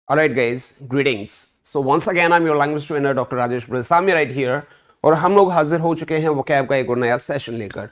Alright guys, greetings. So once again I'm your language trainer Dr. Rajesh Prasami right here और हम लोग हाजिर हो चुके हैं vocab का एक और नया सेशन लेकर.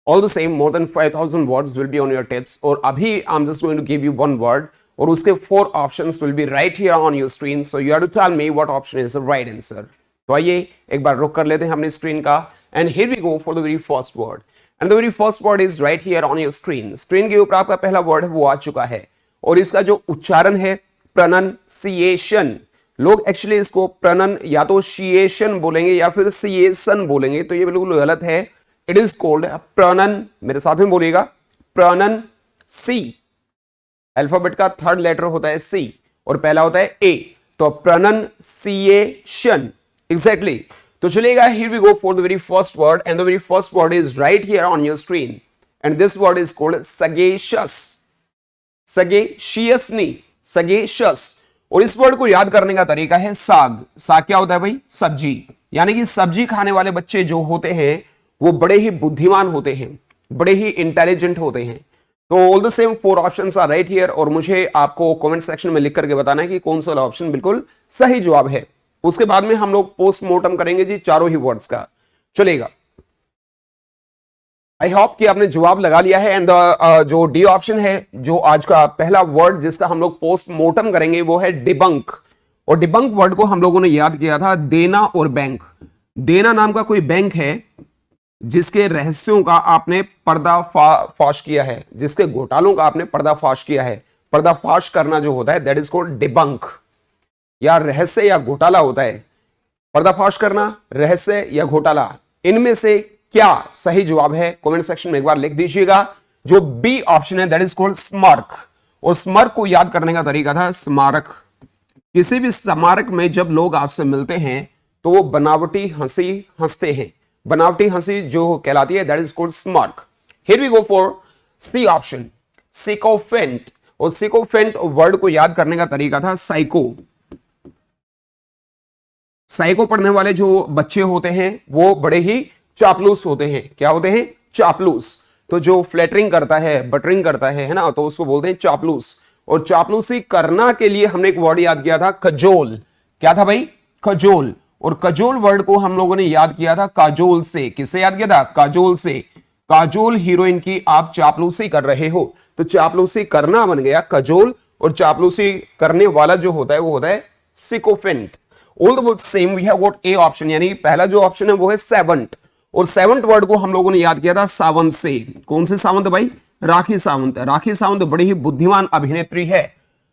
All the same, more than 5,000 words will be on your tips और अभी I'm just going to give you one word और उसके 4 options will be right here on your screen. So you have to tell me what option is the right answer. तो आइए एक बार रुक कर लेते हैं अपनी स्क्रीन का and here we go for the very first word. And the very first word is right here on your screen. Screen के ऊपर आपका पहला वर्ड है वो आ चुका है और इसका जो उच्चारण है प्रोनाउंसिएशन, लोग एक्चुअली इसको प्रोनाउन या तो शिएशन बोलेंगे या फिर सिएशन बोलेंगे, तो ये बिल्कुल गलत है. It is cold pronoun. मेरे साथ में बोलिएगा प्रोनाउन. सी अल्फाबेट का थर्ड लेटर होता है सी और पहला होता है ए, तो प्रोनाउंसिएशन एग्जैक्टली. तो चलेगा, here we go for the very first word and the very first word is right here on your screen and this word is called sagacious. सगेशियसनी, सगेशियस. और इस वर्ड को याद करने का तरीका है साग. साग क्या होता है भाई? सब्जी. यानी कि सब्जी खाने वाले बच्चे जो होते हैं वो बड़े ही बुद्धिमान होते हैं, बड़े ही इंटेलिजेंट होते हैं. तो all the same 4 options are right here और मुझे आपको कमेंट सेक्शन में लिख करके बताना है कि कौन सा ऑप्शन बिल्कुल सही जवाब है. उसके बाद में हम लोग पोस्टमार्टम करेंगे जी चारों ही वर्ड्स का. चलेगा, आई होप कि आपने जवाब लगा लिया है. एंड जो डी ऑप्शन है, जो आज का पहला वर्ड जिसका हम लोग पोस्टमार्टम करेंगे वो है डिबंक. और डिबंक वर्ड को हम लोगों ने याद किया था देना और बैंक. देना नाम का कोई बैंक है जिसके रहस्यों का आपने पर्दाफाश किया है, जिसके घोटालों का आपने पर्दाफाश किया है. पर्दाफाश करना जो होता है दैट इज कॉल्ड डिबंक. या रहस्य या घोटाला होता है. पर्दाफाश करना, रहस्य या घोटाला, इनमें से क्या सही जवाब है कमेंट सेक्शन में एक बार लिख दीजिएगा. जो बी ऑप्शन है दैट इज कॉल्ड स्मारक. और स्मारक को याद करने का तरीका था स्मारक. किसी भी स्मारक में जब लोग आपसे मिलते हैं तो वो बनावटी हंसी हंसते हैं. बनावटी हंसी जो कहलाती है that is called smirk. Here we go for C option, sycophant. और सिकोफेंट वर्ड को याद करने का तरीका था साइको. साइको पढ़ने वाले जो बच्चे होते हैं वो बड़े ही चापलूस होते हैं. क्या होते हैं? चापलूस. तो जो फ्लैटरिंग करता है, बटरिंग करता है ना, तो उसको बोलते हैं चापलूस. और चापलूसी करना के लिए हमने एक वर्ड याद किया था कजोल. क्या था भाई? कजोल. और कजोल वर्ड को हम लोगों ने याद किया था काजोल से. किससे याद किया था? काजोल से. काजोल हीरोइन की आप चापलूसी कर रहे हो, तो चापलूसी करना बन गया कजोल और चापलूसी करने वाला जो होता है वो होता है sycophant. All the word same we have got a option, यानी पहला जो ऑप्शन है वो है सेवंट. और सेवंट वर्ड को हम लोगों ने याद किया था सावंत से. कौन से सावंत भाई? राखी सावंत. राखी सावंत बड़ी ही बुद्धिमान अभिनेत्री है.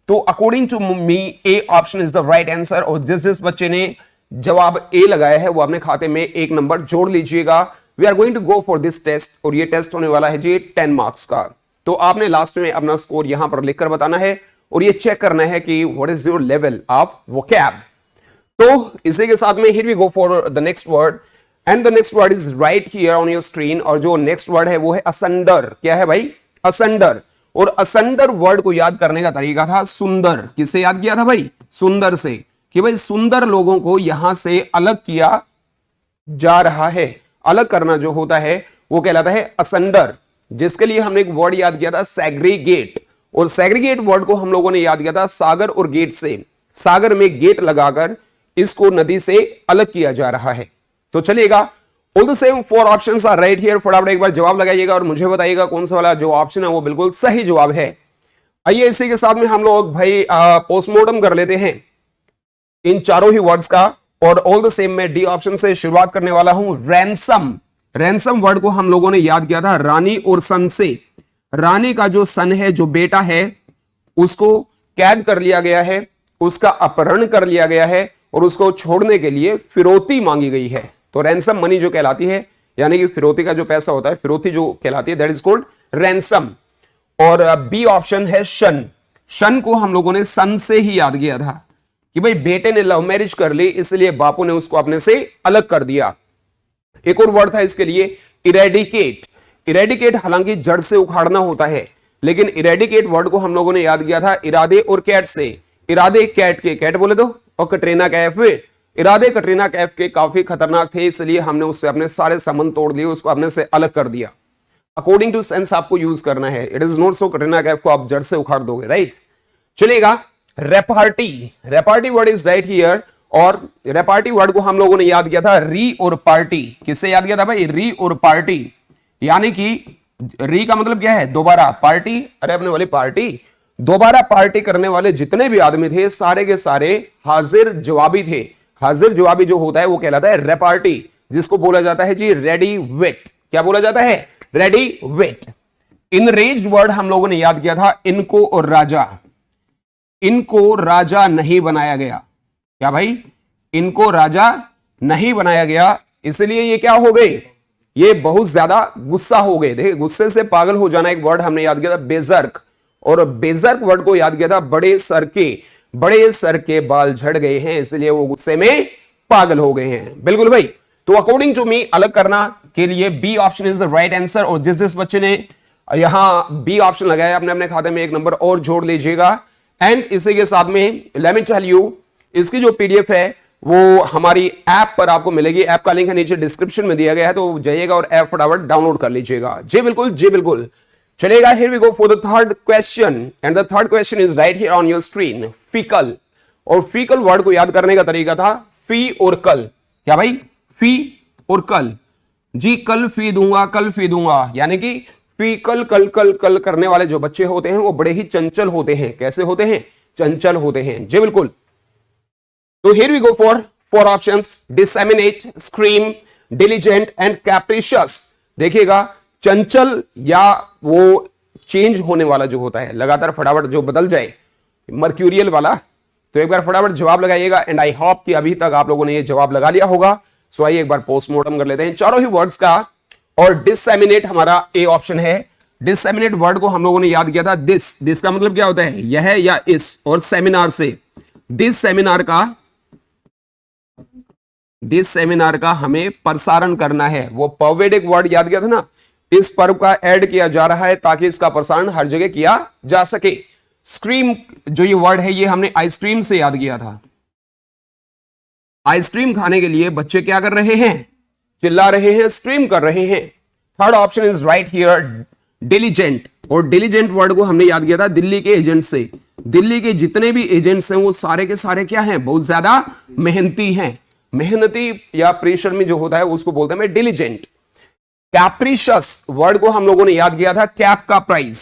तो according to me A option is the right answer. और जिस बच्चे ने जवाब ए लगाया है वो अपने खाते में 1 नंबर जोड़ लीजिएगा. We are going to go for this test और ये टेस्ट होने वाला है जी 10 मार्क्स का. तो आपने लास्ट में अपना स्कोर यहां पर लिखकर बताना है और ये चेक करना है कि what is your level of vocab. तो इसी के साथ में here we go for the next word and the next word is right here on your screen. और जो नेक्स्ट वर्ड है वो है असंडर. क्या है भाई? असंडर. और असंडर वर्ड को याद करने का तरीका था सुंदर. किससे याद किया था भाई? सुंदर से. कि भाई सुंदर लोगों को यहां से अलग किया जा रहा है. अलग करना जो होता है वो कहलाता है असंडर, जिसके लिए हमने एक वर्ड याद किया था सेग्रीगेट. और सेग्रीगेट वर्ड को हम लोगों ने याद किया था सागर और गेट से. सागर में गेट लगाकर इसको नदी से अलग किया जा रहा है. तो चलिएगा, all the same 4 options are right here. फटाफट एक बार जवाब लगाइएगा और मुझे बताइएगा कौन सा वाला जो ऑप्शन है वो बिल्कुल सही जवाब है. आइए इसी के साथ में हम लोग भाई पोस्टमार्टम कर लेते हैं इन चारों ही वर्ड्स का. और ऑल द सेम मैं डी ऑप्शन से शुरुआत करने वाला हूं. रैंसम. रैंसम वर्ड को हम लोगों ने याद किया था रानी और सन से. रानी का जो सन है, जो बेटा है, उसको कैद कर लिया गया है, उसका अपहरण कर लिया गया है और उसको छोड़ने के लिए फिरौती मांगी गई है. तो रैंसम मनी जो कहलाती है, यानी कि फिरौती का जो पैसा होता है, फिरौती जो कहलाती है दैट इज कॉल्ड रैंसम. और बी ऑप्शन है शन. शन को हम लोगों ने सन से ही याद किया था कि भाई बेटे ने लव मैरिज कर ली इसलिए बापू ने उसको अपने से अलग कर दिया. एक और वर्ड था इसके लिए इरेडिकेट. इरेडिकेट हालांकि जड़ से उखाड़ना होता है, लेकिन इरेडिकेट वर्ड को हम लोगों ने याद किया था इरादे और कैट से. इरादे कैट के, कैट बोले दो, और कटरीना कैफ. इरादे कटरीना कैफ के काफी खतरनाक थे, इसलिए हमने उससे अपने सारे संबंध तोड़ दिए, उसको अपने से अलग कर दिया. अकॉर्डिंग टू सेंस आपको यूज करना है. It is not so Katrina Kaif को आप जड़ से उखाड़ दोगे, राइट? चलेगा, रेपार्टी, रेपार्टी वर्ड इज राइट हियर। और रेपार्टी वर्ड को हम लोगों ने याद किया था री और पार्टी। किससे याद किया था भाई? री और पार्टी। यानी कि री का मतलब क्या है? दोबारा, पार्टी, अरे अपने वाली पार्टी, दोबारा पार्टी करने वाले जितने भी आदमी थे सारे के सारे हाजिर जवाबी थे। हाजिर जवाबी जो होता है वो कहलाता है रेपार्टी, जिसको बोला जाता है जी रेडी वेट। क्या बोला जाता है? Ready wait. इनरेज वर्ड हम लोगों ने याद किया था इनको और राजा। इनको राजा नहीं बनाया गया। क्या भाई? इनको राजा नहीं बनाया गया, इसलिए ये क्या हो गए? ये बहुत ज्यादा गुस्सा हो गए। देखिए, गुस्से से पागल हो जाना एक वर्ड हमने याद किया था बेजर्क। और बेजर्क वर्ड को याद किया था बड़े सर के बाल झड़ गए हैं, इसलिए वो गुस्से में पागल हो गए हैं। बिल्कुल भाई। तो अकॉर्डिंग टू मी अलग करना के लिए B option is the right answer. और जिस बच्चे ने यहां बी ऑप्शन लगाया अपने अपने खाते में एक नंबर और जोड़ लीजिएगा। एंड इसी के साथ में लेट मी टेल यू, इसकी जो पीडीएफ है वो हमारी ऐप पर आपको मिलेगी। ऐप का लिंक है नीचे डिस्क्रिप्शन में दिया गया है, तो जाइएगा और ऐप फटाफट डाउनलोड कर लीजिएगा। जी बिल्कुल, जी बिल्कुल। चलेगा, here we go for the third question and the third question is right here on your screen, fickle. और फीकल वर्ड को याद करने का तरीका था फी और कल। क्या भाई? फी और कल। जी कल फी दूंगा, कल फी दूंगा, यानी कि फीकल, कल कल कल करने वाले जो बच्चे होते हैं वो बड़े ही चंचल होते हैं। कैसे होते हैं? चंचल होते हैं। जी बिल्कुल। तो here we go for four options: disseminate, scream, diligent and capricious। देखिएगा, चंचल या वो चेंज होने वाला जो होता है, लगातार फटाफट जो बदल जाए, मर्क्यूरियल वाला। तो एक बार फटाफट जवाब लगाइएगा एंड आई होप कि अभी तक आप लोगों ने ये जवाब लगा लिया होगा। सो आइए एक बार पोस्टमार्टम कर लेते हैं चारों ही वर्ड्स का। और डिससेमिनेट हमारा ए ऑप्शन है। डिससेमिनेट वर्ड को हम लोगों ने याद किया था दिस का मतलब क्या होता है? यह या इस, और सेमिनार से दिस सेमिनार का हमें प्रसारण करना है। वो पर्वेडिक वर्ड याद किया था ना, इस पर्व का ऐड किया जा रहा है ताकि इसका प्रसारण हर जगह किया जा सके। स्क्रीम जो ये वर्ड है ये हमने आइसक्रीम से याद किया था। आइसक्रीम खाने के लिए बच्चे क्या कर रहे हैं? चिल्ला रहे हैं, स्क्रीम कर रहे हैं। Third option is right here, diligent. और डिलीजेंट वर्ड को हमने याद किया था दिल्ली के एजेंट से। दिल्ली के जितने भी एजेंट्स हैं वो सारे के सारे क्या हैं? बहुत ज्यादा मेहनती हैं। मेहनती या परिश्रमी जो होता है उसको बोलते हैं डिलीजेंट। कैप्रिशियस वर्ड को हम लोगों ने याद किया था कैप का प्राइस।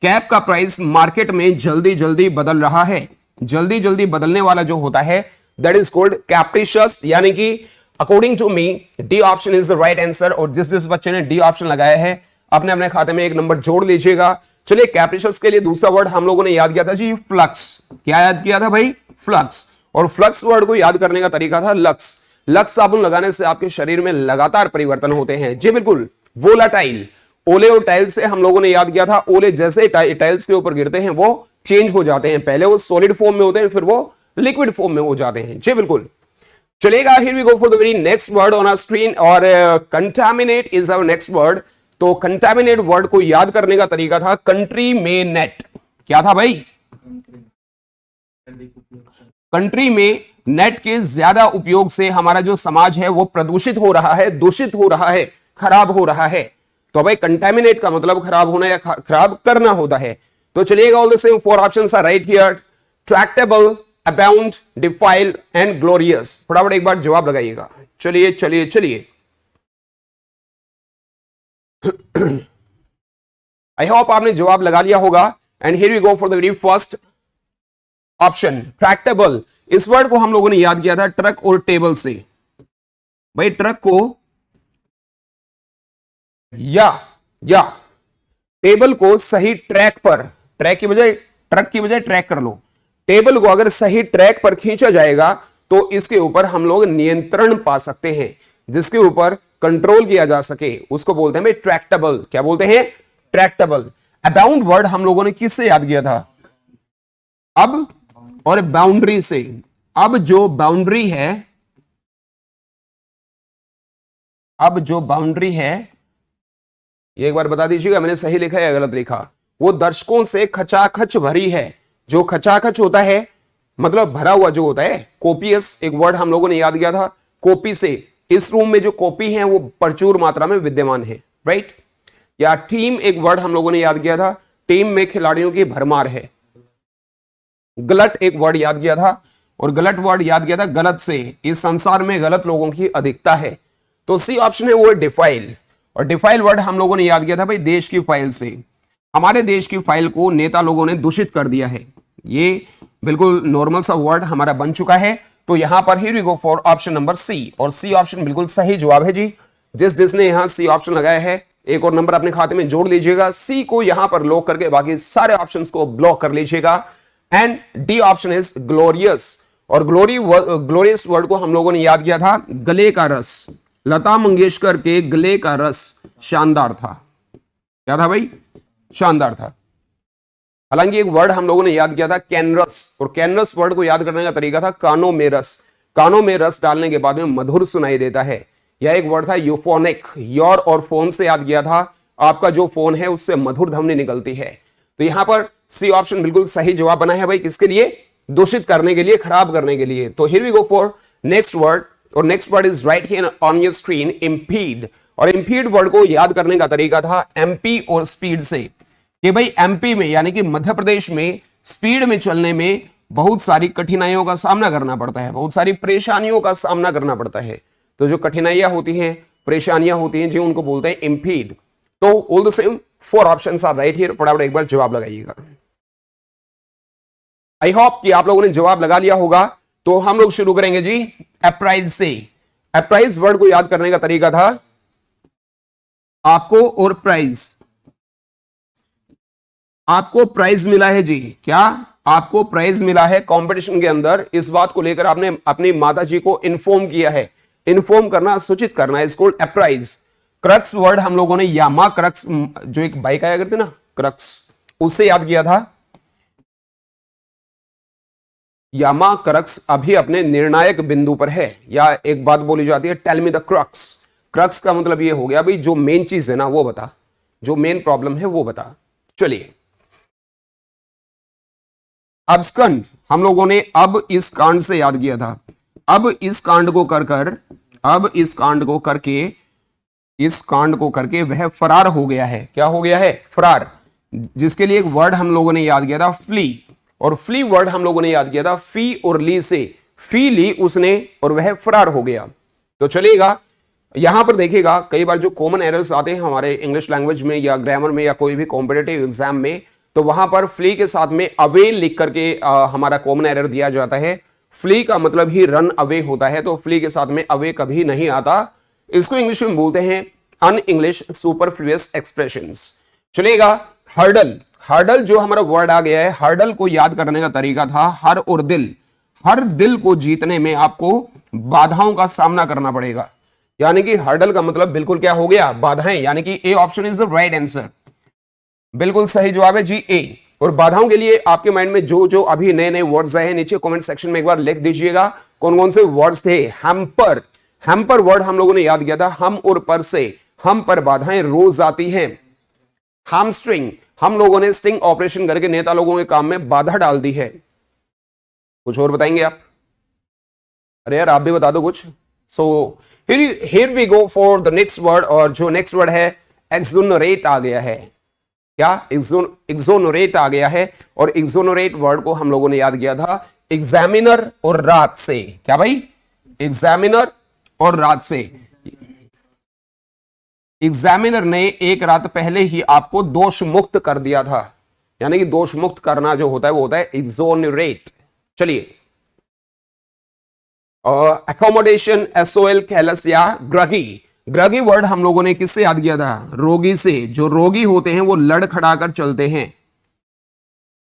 कैप का प्राइस मार्केट में जल्दी जल्दी बदल रहा है। जल्दी जल्दी बदलने वाला जो होता है दैट इज कॉल्ड कैप्रिशियस। यानी कि according to me D option is the right answer. और जिस बच्चे ने डी ऑप्शन लगाया है अपने अपने खाते में एक नंबर जोड़ लीजिएगा। चलिए, कैप्रिशियस के लिए दूसरा वर्ड हम लोगों ने याद किया था जी फ्लक्स। क्या याद किया था भाई? फ्लक्स। और फ्लक्स वर्ड को याद करने का तरीका था लक्स। लक्स साबुन लगाने से आपके शरीर में लगातार परिवर्तन होते हैं। जी बिल्कुल। वोलाटाइल, ओले और टाइल से हम लोगों ने याद किया था ओले जैसे टाइल्स के ऊपर गिरते हैं वो चेंज हो जाते हैं। पहले वो सॉलिड फॉर्म में होते हैं, फिर वो लिक्विड फॉर्म में हो जाते हैं। जी बिल्कुल। चलेगा, here we go for the very next word on our screen. और contaminate is our next word. तो कंटामिनेट वर्ड को याद करने का तरीका था कंट्री में नेट। क्या था भाई? कंट्री में नेट के ज्यादा उपयोग से हमारा जो समाज है वो प्रदूषित हो रहा है, दूषित हो रहा है, खराब हो रहा है। तो भाई कंटामिनेट का मतलब खराब होना या खराब करना होता है। तो चलिएगा, all the same four options are right here, tractable, abound, defile and glorious. फटाफट एक बार जवाब लगाइएगा। चलिए चलिए चलिए। आई होप आपने जवाब लगा लिया होगा। And here we go for the very first option, tractable. इस वर्ड को हम लोगों ने याद किया था ट्रक और टेबल से। भाई ट्रक को या टेबल को सही ट्रैक पर, ट्रैक की बजाय ट्रक की बजाय ट्रैक कर लो। टेबल को अगर सही ट्रैक पर खींचा जाएगा तो इसके ऊपर हम लोग नियंत्रण पा सकते हैं, जिसके ऊपर कंट्रोल किया जा सके, उसको बोलते हैं ट्रैक्टेबल। क्या बोलते हैं? ट्रैक्टेबल। अबाउंड वर्ड हम लोगों ने किससे याद किया था? अब और बाउंड्री से। अब जो बाउंड्री है, ये एक बार बता दीजिएगा मैंने सही लिखा है या गलत लिखा। वो दर्शकों से खचाखच भरी है। जो खचाखच होता है मतलब भरा हुआ जो होता है, कोपियस एक वर्ड हम लोगों ने याद किया था। कॉपी से, इस रूम में जो कॉपी है वो प्रचुर मात्रा में विद्यमान है, राइट। या टीम एक वर्ड हम लोगों ने याद किया था, टीम में खिलाड़ियों की भरमार है। गलत एक वर्ड याद किया था, और गलत वर्ड याद किया था गलत से। इस संसार में गलत लोगों की अधिकता है। तो सी ऑप्शन है वो है डिफाइल, और डिफाइल वर्ड हम लोगों ने याद किया था भाई देश की फाइल से। हमारे देश की फाइल को नेता लोगों ने दूषित कर दिया है। ये बिल्कुल नॉर्मल सा वर्ड हमारा बन चुका है। तो यहां पर here we go for option number C, और सी ऑप्शन बिल्कुल सही जवाब है जी। जिसने यहां सी ऑप्शन लगाया है एक और नंबर अपने खाते में जोड़ लीजिएगा। सी को यहां पर लॉक करके बाकी सारे ऑप्शंस को ब्लॉक कर लीजिएगा। And D option is glorious, और ग्लोरियस वर्ड को हम लोगों ने याद किया था गले का रस। लता मंगेशकर के गले का रस शानदार था। क्या था भाई? शानदार था। हालांकि एक वर्ड हम लोगों ने याद किया था कैनरस, और कैनरस वर्ड को याद करने का तरीका था कानों में रस। कानों में रस डालने के बाद में मधुर सुनाई देता है। यह एक वर्ड था यूफोनिक, योर और फोन से याद किया था, आपका जो फोन है उससे मधुर ध्वनि निकलती है। तो यहां पर सी ऑप्शन बिल्कुल सही जवाब बना है भाई। किसके लिए? दूषित करने के लिए, खराब करने के लिए। तो here we go for next word, और next word is right here on your screen, impede. और इंपीड वर्ड को याद करने का तरीका था एमपी और स्पीड से, कि भाई एमपी में यानी कि मध्य प्रदेश में स्पीड में चलने में बहुत सारी कठिनाइयों का सामना करना पड़ता है, बहुत सारी परेशानियों का सामना करना पड़ता है। तो जो कठिनाइयां होती हैं, परेशानियां होती हैं जी, उनको बोलते हैं इंपीड। तो all the same 4 options are right here. फटाफट एक बार जवाब लगाइएगा। आई होप कि आप लोगों ने जवाब लगा लिया होगा। तो हम लोग शुरू करेंगे जी अप्राइज से। अप्राइज वर्ड को याद करने का तरीका था आपको और प्राइज। आपको प्राइज मिला है जी। क्या? आपको प्राइज मिला है कंपटीशन के अंदर। इस बात को लेकर आपने अपनी माताजी को इन्फॉर्म किया है। इन्फॉर्म करना, सूचित करना is called apprise. Crux word हम लोगों ने यामा क्रक्स, जो एक बाइक आया करते ना क्रक्स, उससे याद किया था। यामा क्रक्स अभी अपने निर्णायक बिंदु पर है, या एक बात बोली जाती है tell me the crux. Crux का मतलब ये हो गया भाई जो मेन चीज है ना वो बता, जो मेन प्रॉब्लम है वो बता। चलिए, अब्सकंड हम लोगों ने अब इस कांड से याद किया था। अब इस कांड को अब इस कांड को करके वह फरार हो गया है। क्या हो गया है? फरार। जिसके लिए एक वर्ड हम लोगों ने याद किया था फ्ली, और फ्ली वर्ड हम लोगों ने याद किया था फी और ली से। फी ली उसने और वह फरार हो गया। तो चलिएगा, यहां पर देखिएगा कई बार जो कॉमन एरर्स आते हैं हमारे इंग्लिश लैंग्वेज में या ग्रामर में या कोई भी कॉम्पिटेटिव एग्जाम में, तो वहां पर फ्ली के साथ में अवे लिख करके हमारा कॉमन एरर दिया जाता है। फ्ली का मतलब ही रन अवे होता है, तो फ्ली के साथ में अवे कभी नहीं आता। इसको इंग्लिश में बोलते हैं अन इंग्लिश सुपरफ्लुअस एक्सप्रेशंस। चलिएगा, हर्डल। हर्डल जो हमारा वर्ड आ गया है, हर्डल को याद करने का तरीका था हर और दिल। हर दिल को जीतने में आपको बाधाओं का सामना करना पड़ेगा। यानी कि हर्डल का मतलब बिल्कुल क्या हो गया? बाधाएं। यानी कि ए option is the right answer. बिल्कुल सही जवाब है जी ए। और बाधाओं के लिए आपके माइंड में जो जो अभी नए नए वर्ड्स आए हैं नीचे कमेंट सेक्शन में एक बार लिख दीजिएगा कौन कौन से वर्ड्स थे। हैम्पर, हैम्पर वर्ड हम लोगों ने याद किया था हम और पर से। हम पर बाधाएं रोज आती हैं। हैमस्ट्रिंग, हम लोगों ने स्टिंग ऑपरेशन करके नेता लोगों के काम में बाधा डाल दी है। कुछ और बताएंगे आप? अरे यार आप भी बता दो कुछ। So here we go for the next word, और जो नेक्स्ट वर्ड है एक्सोनरेट आ गया है। क्या? एक्सोनरेट आ गया है, और एक्सोनरेट वर्ड को हम लोगों ने याद किया था एग्जामिनर और रात से। क्या भाई? एग्जामिनर और रात से। एग्जामिनर ने एक रात पहले ही आपको दोष मुक्त कर दिया था। यानी कि दोष मुक्त करना जो होता है वो होता है एक्सोनरेट। चलिए, अकोमोडेशन, एसओएल, कैलस या ग्रगी। ग्रगी वर्ड हम लोगों ने किससे याद किया था? रोगी से। जो रोगी होते हैं वो लड़खड़ा कर चलते हैं।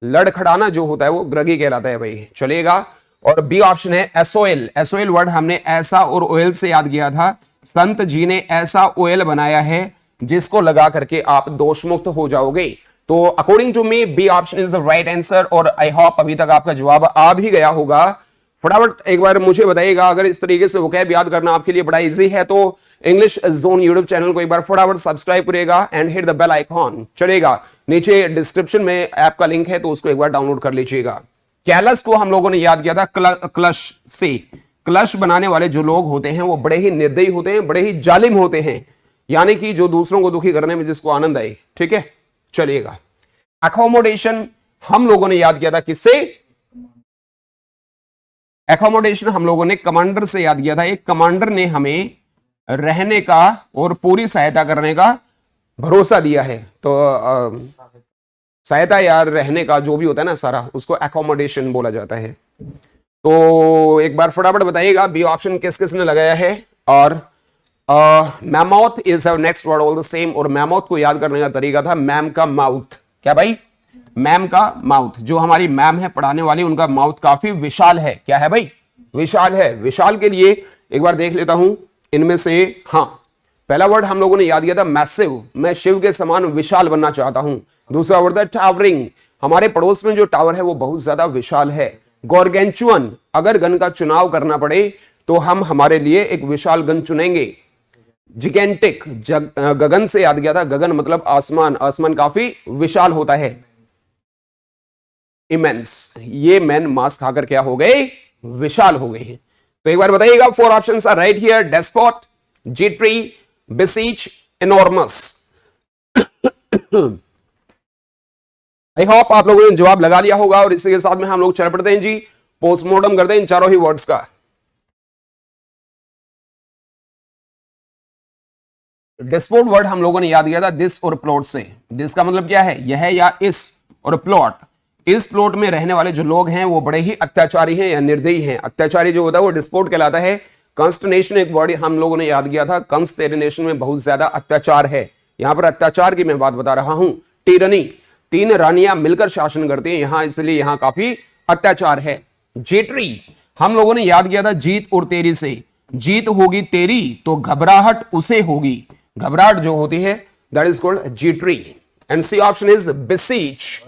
लड़खड़ाना जो होता है वो ग्रगी कहलाता है भाई। चलेगा, और बी ऑप्शन है एसओएल। एसओएल वर्ड हमने ऐसा और ऑयल से याद किया था। संत जी ने ऐसा ऑयल बनाया है जिसको लगा करके आप दोष मुक्त हो जाओगे। तो according to me B option is the right answer, और आई होप अभी तक आपका जवाब आ भी गया होगा। फटाफट एक बार मुझे बताइएगा, अगर इस तरीके से वोकैब याद करना आपके लिए बड़ा इजी है तो इंग्लिश जोन यूट्यूब चैनल को एक बार फटाफट सब्सक्राइब करिएगा and hit the bell icon. चलेगा, नीचे डिस्क्रिप्शन में ऐप का लिंक है तो उसको एक बार डाउनलोड कर लीजिएगा। कैलस को हम लोगों ने याद किया था क्लश से। क्लश बनाने वाले जो लोग होते हैं वो बड़े ही निर्दयी होते हैं, बड़े ही जालिम होते हैं। यानी कि जो दूसरों को दुखी करने में जिसको आनंद आए। ठीक है, चलिएगा। अकोमोडेशन हम लोगों ने याद किया था किससे? एकोमोडेशन हम लोगों ने कमांडर से याद किया था। एक कमांडर ने हमें रहने का और पूरी सहायता करने का भरोसा दिया है, तो सहायता या रहने का जो भी होता है ना सारा, उसको एकोमोडेशन बोला जाता है। तो एक बार फटाफट बताइएगा बी ऑप्शन किस किसने लगाया है। और mammoth is our next word all the same, और मैमोथ को याद करने का तरीका था मैम का माउथ। क्या भाई? मैम का माउथ। जो हमारी मैम है पढ़ाने वाली, उनका माउथ काफी विशाल है। क्या है भाई? विशाल है। विशाल के लिए एक बार देख लेता हूं इनमें से। हाँ, पहला वर्ड हम लोगों ने याद किया था मैसिव, मैं शिव के समान विशाल बनना चाहता हूं। दूसरा वर्ड था टावरिंग, हमारे पड़ोस में जो टावर है वो बहुत ज्यादा विशाल है। गॉर्गेंचुअन, अगर गन का चुनाव करना पड़े तो हम हमारे लिए एक विशाल गन चुनेंगे। जिगेंटिक, गगन से याद किया था, गगन मतलब आसमान, आसमान काफी विशाल होता है। इमेंस, ये मैन मांस खाकर क्या हो गए? विशाल हो गए हैं। तो एक बार बताइएगा, 4 options are right here, despot, jittery, beseech, enormous. I hope आप लोगों ने जवाब लगा लिया होगा, और इसी के साथ में हम लोग चल पड़ते हैं जी, पोस्टमार्टम करते हैं इन चारों ही वर्ड्स का। डिस्पोर्ट वर्ड हम लोगों ने याद किया था दिस और प्लॉट से। दिस का मतलब क्या है? यह या इस, और प्लॉट, इस प्लॉट में रहने वाले जो लोग हैं वो बड़े ही अत्याचारी हैं या निर्दयी हैं। अत्याचारी जो होता है वो डिस्पोर्ट कहलाता है। कंस्टनेशन एक वर्ड हम लोगों ने याद किया था, कंस तेरे नेशन में बहुत ज्यादा अत्याचार है। यहां पर अत्याचार की मैं बात बता रहा हूं। टिरनी, 3 रानियां मिलकर शासन करती हैं यहां, इसलिए यहां काफी अत्याचार है। जेटरी हम लोगों ने याद किया था जीत और तेरी से। जीत होगी तेरी तो घबराहट उसे होगी। घबराहट जो होती है that is called jittery. And C option is beseech.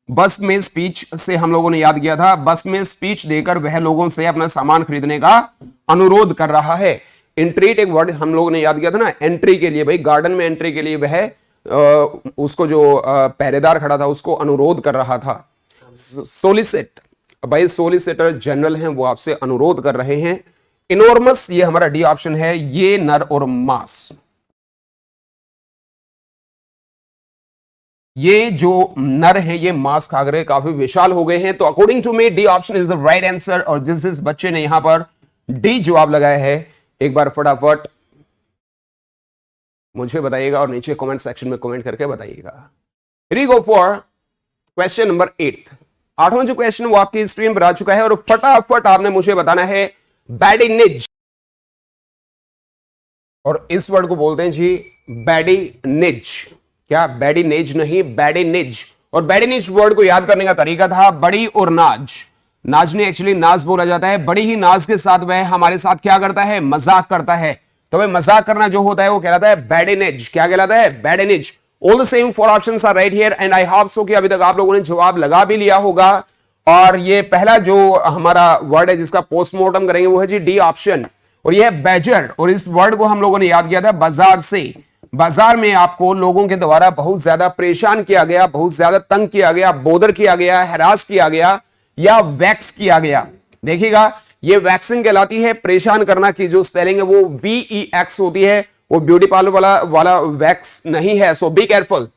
बस में स्पीच से हम लोगों ने याद किया था, बस में स्पीच देकर वह लोगों से अपना सामान खरीदने का अनुरोध कर रहा है। इंट्रीट एक वर्ड हम लोगों ने याद किया था ना, एंट्री के लिए, भाई गार्डन में एंट्री के लिए वह उसको जो पहरेदार खड़ा था उसको अनुरोध कर रहा था। सोलिसिट, भाई सोलिसिटर जनरल हैं, वो आपसे अनुरोध कर रहे हैं। इनॉर्मस, ये हमारा डी ऑप्शन है, ये नर और मास। ये जो नर है ये मांस खा रहे, काफी विशाल हो गए हैं। तो according to me D option is the right answer, और जिस बच्चे ने यहां पर डी जवाब लगाया है, एक बार फटाफट मुझे बताइएगा और नीचे कमेंट सेक्शन में कमेंट करके बताइएगा। We go for question number 8। 8वां जो क्वेश्चन वो आपकी स्क्रीन पर आ चुका है, और फटाफट आपने मुझे बताना है बैडिनिज, और इस वर्ड को बोलते हैं जी बैडिनिज। क्या? बैडिनेज नहीं, बैडिनिज। और बैडिनिज वर्ड को याद करने का तरीका था बड़ी और नाज। नाज ने एक्चुअली नाज बोला जाता है। बड़ी ही नाज के साथ वह हमारे साथ क्या करता है? मजाक करता है। तो वह मजाक करना जो होता है वो कहलाता है बैडिनेज। क्या कहलाता है? Badinage. All the same 4 options are right here, and I hope so कि अभी तक आप लोगों ने जवाब लगा भी लिया होगा। और ये पहला जो हमारा वर्ड है जिसका पोस्टमार्टम करेंगे वो है जी डी ऑप्शन, और यह है बैजर। और इस वर्ड को हम लोगों ने याद किया था बाजार से। बाजार में आपको लोगों के द्वारा बहुत ज्यादा परेशान किया गया, बहुत ज्यादा तंग किया गया, बोदर किया गया, हैरास किया गया या वैक्स किया गया। देखिएगा ये वैक्सिंग कहलाती है। परेशान करना की जो स्पेलिंग है वो VEX होती है, वो ब्यूटी पार्लर वाला वैक्स नहीं है, सो बी केयरफुल।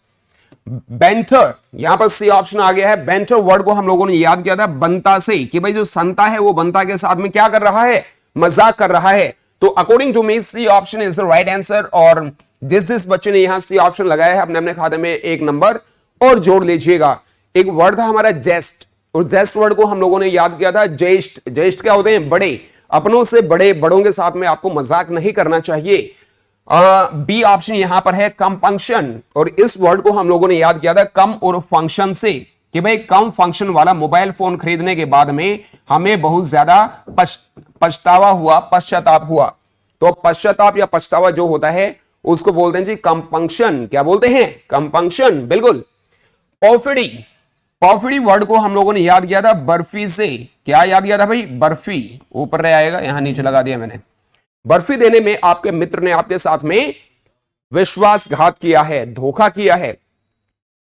बेंटर, यहां पर सी ऑप्शन आ गया है। बेंटर वर्ड को हम लोगों ने याद किया था बनता से, कि भाई जो संता है वो बनता के साथ में क्या कर रहा है? मजाक कर रहा है। तो according to me C option is the right answer, और जिस बच्चे ने यहां सी ऑप्शन लगाया है अपने अपने खाते में 1 नंबर और जोड़ लीजिएगा। एक वर्ड था हमारा जेस्ट, और जेस्ट वर्ड को हम लोगों ने याद किया था जेस्ट। जेस्ट क्या होते हैं? बड़े। अपनों से बड़े, बड़ों के साथ में आपको मजाक नहीं करना चाहिए। बी ऑप्शन यहां पर है कंपंक्शन, और इस वर्ड को हम लोगों ने याद किया था कम और फंक्शन से, कि भाई कम फंक्शन वाला मोबाइल फोन खरीदने के बाद में हमें बहुत ज्यादा पछतावा हुआ, पश्चाताप हुआ। तो पश्चाताप या पछतावा जो होता है उसको बोलते हैं जी कंपंक्शन। क्या बोलते हैं? कंपंक्शन, बिल्कुल। पॉफिडी, पॉफिडी वर्ड को हम लोगों ने याद किया था बर्फी से। क्या याद किया था भाई? बर्फी। ऊपर रह आएगा, यहां नीचे लगा दिया मैंने। बर्फी देने में आपके मित्र ने आपके साथ में विश्वासघात किया है, धोखा किया है।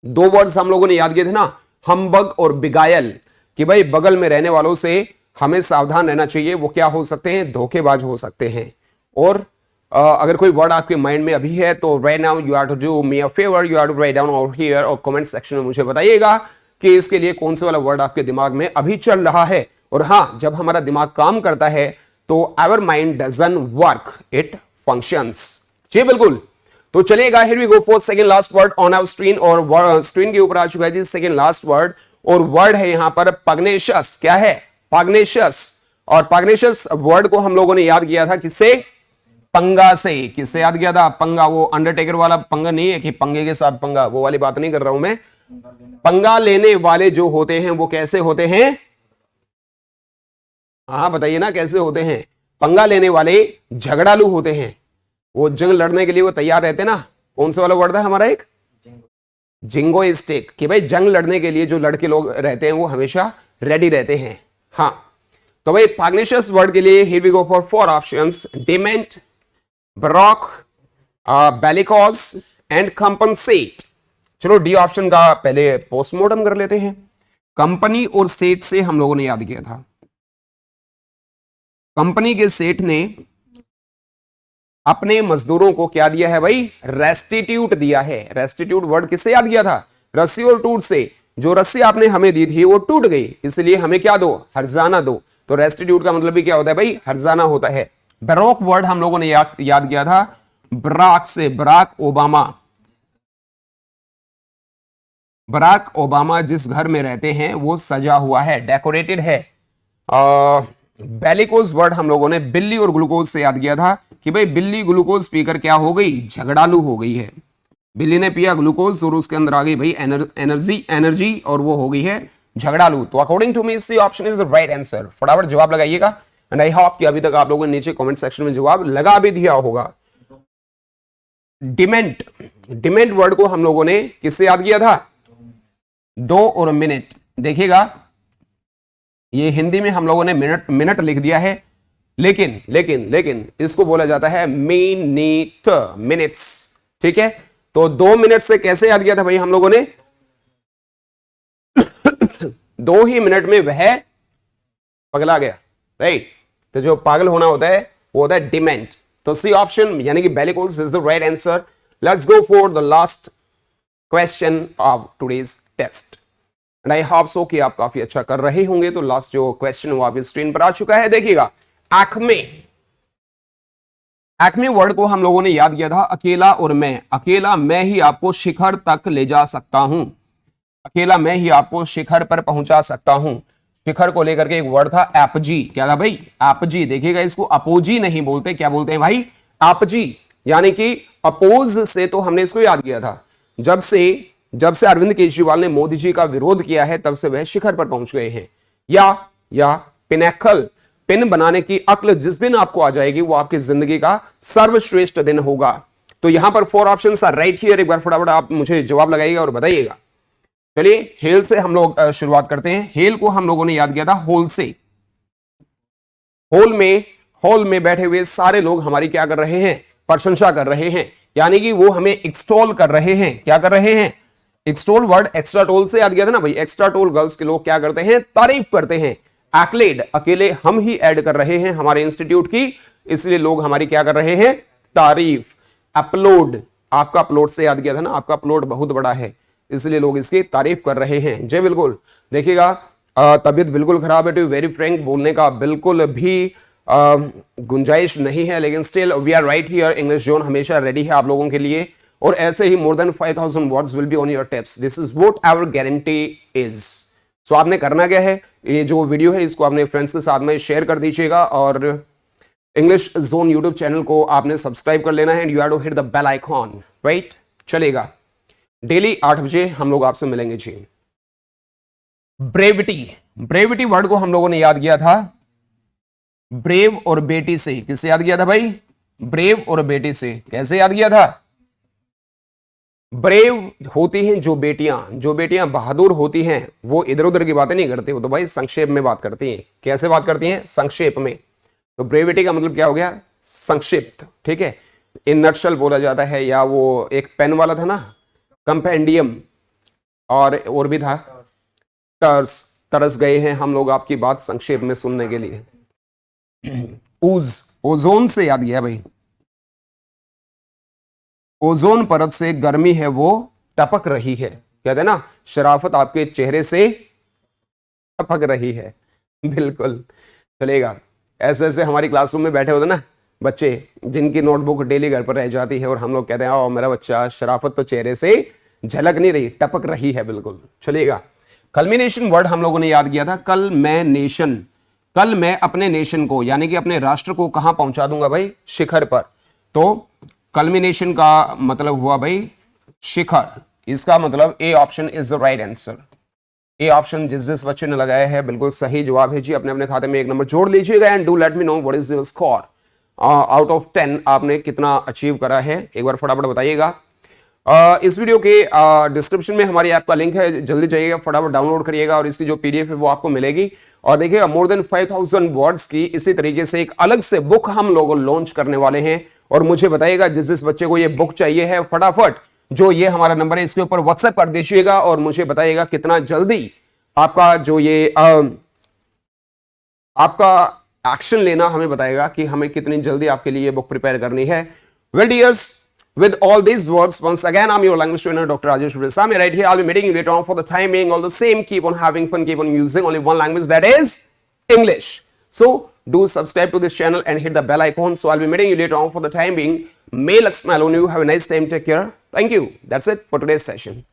2 वर्ड्स हम लोगों ने याद किए थे ना, हम्बग और बिगायल, कि भाई बगल में रहने वालों से हमें सावधान रहना चाहिए, वो क्या हो सकते हैं? धोखेबाज हो सकते हैं। और अगर कोई वर्ड आपके माइंड में अभी है तो right now you have to do me a favour, you have to write down over here, और कमेंट सेक्शन में मुझे बताइएगा कि इसके लिए कौन से वाला वर्ड आपके दिमाग में अभी चल रहा है। और हां, जब हमारा दिमाग काम करता है तो our mind doesn't work, it functions. जी बिल्कुल। तो चलेगा, here we go for second last word on our screen, और स्क्रीन के ऊपर आ चुका है जी सेकंड लास्ट वर्ड, और वर्ड है यहां पर पग्नेशियस। क्या है? पग्नेशियस। और पग्नेशियस वर्ड को हम लोगों ने याद किया था किससे? पंगा से। किससे याद किया था? पंगा। वो अंडरटेकर वाला पंगा नहीं है कि पंगे के साथ पंगा, वो वाली बात नहीं कर रहा हूं मैं। पंगा लेने वाले जो होते हैं वो कैसे होते हैं? हाँ बताइए ना, कैसे होते हैं? पंगा लेने वाले झगड़ालू होते हैं, वो जंग लड़ने के लिए वो तैयार रहते हैं ना। कौन से वाला वर्ड था हमारा? एक जिंगोइस्टिक, कि भाई जंग लड़ने के लिए जो लड़के लोग रहते हैं वो हमेशा रेडी रहते हैं। हाँ, तो भाई पग्नेशियस वर्ड के लिए here we go for 4 options: dement, brock, bellicose and compensate. चलो डी ऑप्शन का पहले पोस्टमार्टम कर लेते हैं। कंपनी और सेठ से हम लोगों ने याद किया था। कंपनी के सेठ ने अपने मजदूरों को क्या दिया है भाई? रेस्टिट्यूट दिया है। रेस्टिट्यूट वर्ड किससे याद किया था? रस्सी और टूट से। जो रस्सी आपने हमें दी थी वो टूट गई, इसलिए हमें क्या दो? हर्जाना दो। तो रेस्टिट्यूट का मतलब भी क्या होता है भाई? हर्जाना होता है। बराक वर्ड हम लोगों ने याद किया था बराक से, बराक ओबामा। बराक ओबामा जिस घर में रहते हैं वो सजा हुआ है, डेकोरेटेड है। बेलिकोज वर्ड हम लोगों ने बिल्ली और ग्लूकोज से याद किया था कि भाई बिल्ली ग्लूकोज पीकर क्या हो गई? झगड़ालू हो गई है। बिल्ली ने पिया ग्लूकोज और उसके अंदर आ गई भाई एनर्जी और वो हो गई है झगड़ालू। तो according to me C option is the right answer. फटाफट जवाब लगाइएगा, एंड आई होप कि अभी तक आप लोगों ने नीचे कमेंट सेक्शन में जवाब लगा भी दिया होगा। डिमेंट, डिमेंट वर्ड को हम लोगों ने किससे याद किया था? 2 और मिनट। देखिएगा, ये हिंदी में हम लोगों ने मिनट लिख दिया है, लेकिन लेकिन लेकिन इसको बोला जाता है मिनट, मिनट्स। ठीक है, तो 2 मिनट से कैसे याद किया था भाई हम लोगों ने? 2 ही मिनट में वह पगला गया, राइट। तो जो पागल होना होता है वो होता है डिमेंट। तो सी ऑप्शन यानी कि bellicose is the right answer. Let's go for the last question of today's test, and I hope so कि आप काफी अच्छा कर रहे होंगे। तो लास्ट जो क्वेश्चन वो आपकी स्क्रीन पर आ चुका है, देखिएगा। एक्मे, एक्मे वर्ड को हम लोगों ने याद किया था अकेला और मैं। अकेला मैं ही आपको शिखर तक ले जा सकता हूं, अकेला मैं ही आपको शिखर पर पहुंचा सकता हूं। शिखर को लेकर के एक वर्ड था एपजी। क्या था भाई? एपजी। देखिएगा, इसको अपोजी नहीं बोलते, क्या बोलते हैं भाई? एपजी, यानी कि अपोज से तो हमने इसको याद किया था। जब से अरविंद केजरीवाल ने मोदी जी का विरोध किया है तब से वह शिखर पर पहुंच गए हैं। या पिनैकल, पिन बनाने की अक्ल जिस दिन आपको आ जाएगी वो आपकी जिंदगी का सर्वश्रेष्ठ दिन होगा। तो यहां पर 4 ऑप्शंस आर राइट हियर। एक बार फटाफट आप मुझे जवाब लगाइएगा और बताइएगा। चलिए हेल से हम लोग शुरुआत करते हैं। हेल को हम लोगों ने याद किया था होल से। हॉल में बैठे हुए सारे लोग हमारी क्या कर रहे हैं? प्रशंसा कर रहे हैं, यानी कि वो हमें एक्सटॉल कर रहे हैं। क्या कर रहे हैं? एक्सटॉल वर्ड एक्स्ट्रा टोल से याद किया था ना भाई। एक्स्ट्रा टोल गर्ल्स के लोग क्या करते हैं? तारीफ करते हैं। एक्लेड, अकेले हम ही ऐड कर रहे हैं हमारे इंस्टीट्यूट की, इसलिए लोग हमारी क्या कर रहे हैं? तारीफ। अपलोड, आपका अपलोड से याद किया था ना, आपका अपलोड बहुत बड़ा है इसलिए लोग इसकी तारीफ कर रहे हैं। जी बिल्कुल। देखिएगा, तबीयत बिल्कुल खराब है, टू वेरी फ्रैंक, बोलने का बिल्कुल भी गुंजाइश नहीं है, लेकिन still we are right here. English zone हमेशा रेडी है आप लोगों के लिए, और ऐसे ही more than 5000 words will be on your tips. This is what our guarantee is. So आपने करना क्या है? ये जो वीडियो है इसको अपने फ्रेंड्स के साथ में शेयर कर दीजिएगा, और इंग्लिश जोन यूट्यूब चैनल को आपने सब्सक्राइब कर लेना है, and you have to hit the bell icon, right. चलेगा, डेली 8 बजे हम लोग आपसे मिलेंगे जी। ब्रेविटी, ब्रेविटी वर्ड को हम लोगों ने याद किया था ब्रेव और बेटी से। किससे याद किया था भाई? ब्रेव और बेटी से। कैसे याद किया था? ब्रेव होती हैं जो बेटियां बहादुर होती हैं, वो इधर उधर की बातें नहीं करती, वो तो भाई संक्षेप में बात करती हैं। कैसे बात करती हैं? संक्षेप में। तो ब्रेविटी का मतलब क्या हो गया? संक्षिप्त। ठीक है, इन नटशल बोला जाता है, या वो एक पेन वाला था ना, कंपेंडियम, और भी था तरस गए हैं हम लोग आपकी बात संक्षेप में सुनने के लिए। ओजोन से याद किया भाई। ओजोन परत से गर्मी है वो टपक रही है। कहते हैं ना, शराफत आपके चेहरे से टपक रही है। बिल्कुल चलेगा। ऐसे ऐसे हमारी क्लासरूम में बैठे होते ना बच्चे, जिनकी नोटबुक डेली घर पर रह जाती है और हम लोग कहते हैं ओ मेरा बच्चा, शराफत तो चेहरे से झलक नहीं रही, टपक रही है। बिल्कुल चलेगा। कल्मिनेशन वर्ड हम लोगों ने याद किया था, कल मैं नेशन, कल मैं अपने नेशन को यानी कि अपने राष्ट्र को कहां पहुंचा दूंगा भाई, शिखर पर। तो कल्मिनेशन का मतलब हुआ भाई शिखर। इसका मतलब ए option is the right answer. A option जिस बच्चे ने लगाया है बिल्कुल सही जवाब है जी। अपने अपने खाते में 1 नंबर जोड़ लीजिएगा and do let me know what is your score. Out of 10 आपने कितना अचीव करा है, एक बार फटाफट बताइएगा। इस वीडियो के डिस्क्रिप्शन में हमारी ऐप का लिंक है, जल्दी जाइएगा, फटाफट डाउनलोड करिएगा और इसकी जो पीडीएफ है वो आपको मिलेगी। और देखिएगा मोर देन 5000 वर्ड्स की इसी तरीके से एक अलग से बुक हम लोग लॉन्च करने वाले हैं। और मुझे बताइएगा जिस बच्चे को ये बुक चाहिए है, फटाफट जो ये हमारा नंबर है इसके ऊपर व्हाट्सएप कर दीजिएगा और मुझे बताइएगा कितना जल्दी आपका जो ये आपका एक्शन लेना हमें बताएगा कि हमें कितनी जल्दी आपके लिए बुक प्रिपेयर करनी है। Well dears, with all these words, once again I'm your language trainer Dr. Rajesh Vrasami right here. I'll be meeting you later on. For the time being, all the same, keep on having fun, keep on using only one language, that is English. So do subscribe to this channel and hit the bell icon. So I'll be meeting you later on. For the time being, may luck smile on you. Have a nice time, take care. Thank you. That's it for today's session.